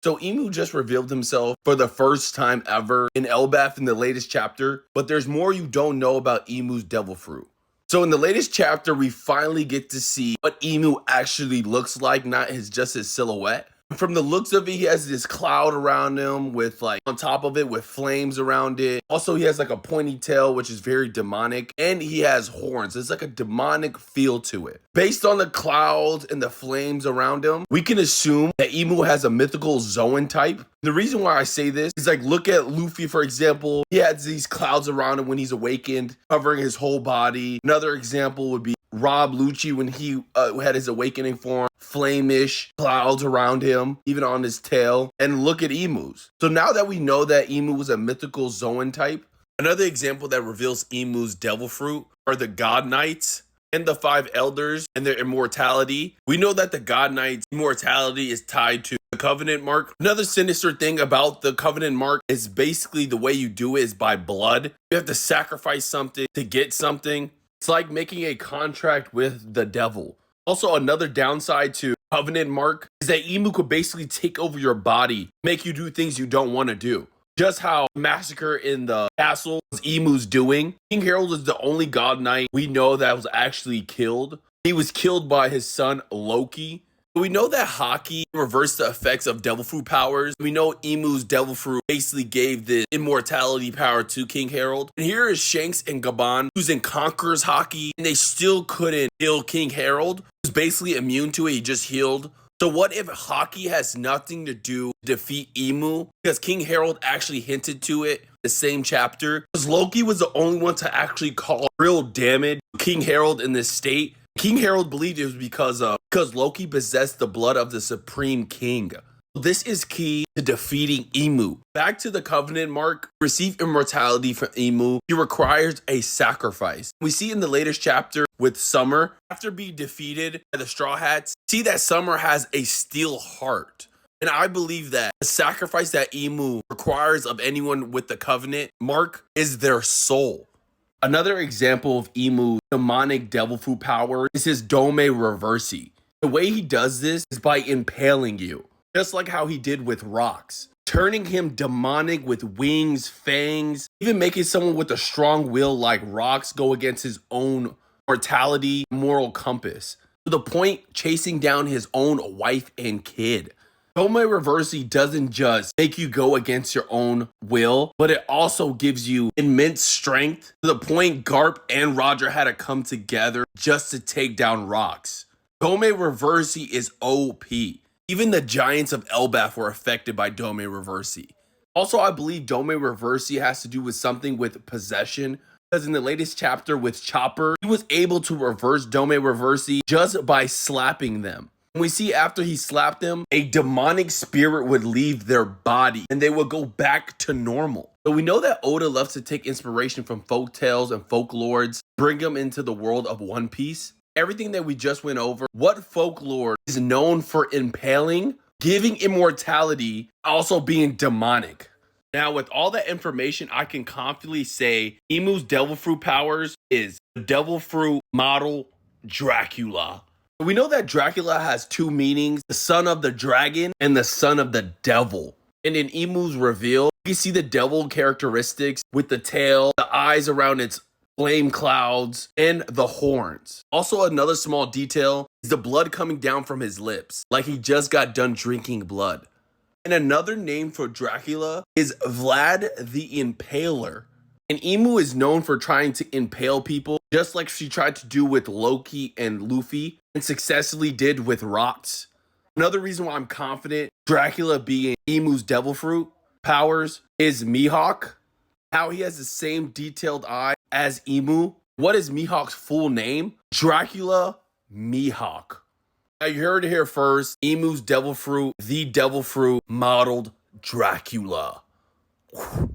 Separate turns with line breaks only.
So Imu just revealed himself for the first time ever in Elbaf in the latest chapter, but there's more you don't know about Imu's devil fruit. So in the latest chapter, we finally get to see what Imu actually looks like, not just his silhouette. From the looks of it, he has this cloud around him with like on top of it with flames around it. Also, he has like a pointy tail, which is very demonic, and he has horns. It's like a demonic feel to it. Based on the clouds and the flames around him, we can assume that Imu has a mythical Zoan type. The reason why I say this is like, look at Luffy, for example. He has these clouds around him when he's awakened, covering his whole body. Another example would be Rob Lucci when he had his awakening form, flame-ish clouds around him, even on his tail. And look at Imu's. So now that we know that Imu was a mythical Zoan type, another example that reveals Imu's devil fruit are the God Knights and the 5 elders and their immortality. We know that the God Knight's immortality is tied to the Covenant mark. Another sinister thing about the Covenant mark is basically the way you do it is by blood. You have to sacrifice something to get something. It's like making a contract with the devil. Also, another downside to Covenant mark is that Imu could basically take over your body, make you do things you don't want to do. Just how massacre in the castle was Imu's doing. King Harold is the only God Knight we know that was actually killed. He was killed by his son Loki. We know that Haki reversed the effects of devil fruit powers. We know Imu's devil fruit basically gave the immortality power to King Harold. And here is Shanks and Gaban using Conqueror's Haki, and they still couldn't kill King Harold. He was basically immune to it. He just healed. So what if Haki has nothing to do to defeat Imu? Because King Harold actually hinted to it the same chapter. Because Loki was the only one to actually cause real damage to King Harold in this state. King Harold believed it was because Loki possessed the blood of the Supreme King. This is key to defeating Imu. Back to the Covenant mark, to receive immortality from Imu, he requires a sacrifice. We see in the latest chapter with Summer, after being defeated by the Straw Hats, see that Summer has a steel heart. And I believe that the sacrifice that Imu requires of anyone with the Covenant mark is their soul. Another example of Imu's demonic devil fruit power is his Dome Reversi. The way he does this is by impaling you, just like how he did with rocks, turning him demonic with wings, fangs, even making someone with a strong will like rocks go against his own mortality, moral compass, to the point chasing down his own wife and kid. Dome Reversi doesn't just make you go against your own will, but it also gives you immense strength to the point Garp and Roger had to come together just to take down rocks. Dome Reversi is OP. Even the giants of Elbaf were affected by Dome Reversi. Also, I believe Dome Reversi has to do with something with possession, because in the latest chapter with Chopper, he was able to reverse Dome Reversi just by slapping them. We see after he slapped them, a demonic spirit would leave their body and they would go back to normal. So we know that Oda loves to take inspiration from folk tales and folklores, bring them into the world of One Piece. Everything that we just went over, what folklore is known for impaling, giving immortality, also being demonic. Now, with all that information, I can confidently say Imu's devil fruit powers is the devil fruit model Dracula. We know that Dracula has 2 meanings, the son of the dragon and the son of the devil. And in Imu's reveal, you see the devil characteristics with the tail, the eyes around its flame clouds, and the horns. Also, another small detail is the blood coming down from his lips, like he just got done drinking blood. And another name for Dracula is Vlad the Impaler. And Imu is known for trying to impale people, just like she tried to do with Loki and Luffy, and successfully did with rocks. Another reason why I'm confident Dracula being Imu's devil fruit powers is Mihawk. How he has the same detailed eye as Imu. What is Mihawk's full name? Dracula Mihawk. Now you heard it here first. Imu's devil fruit, the devil fruit modeled Dracula. Whew.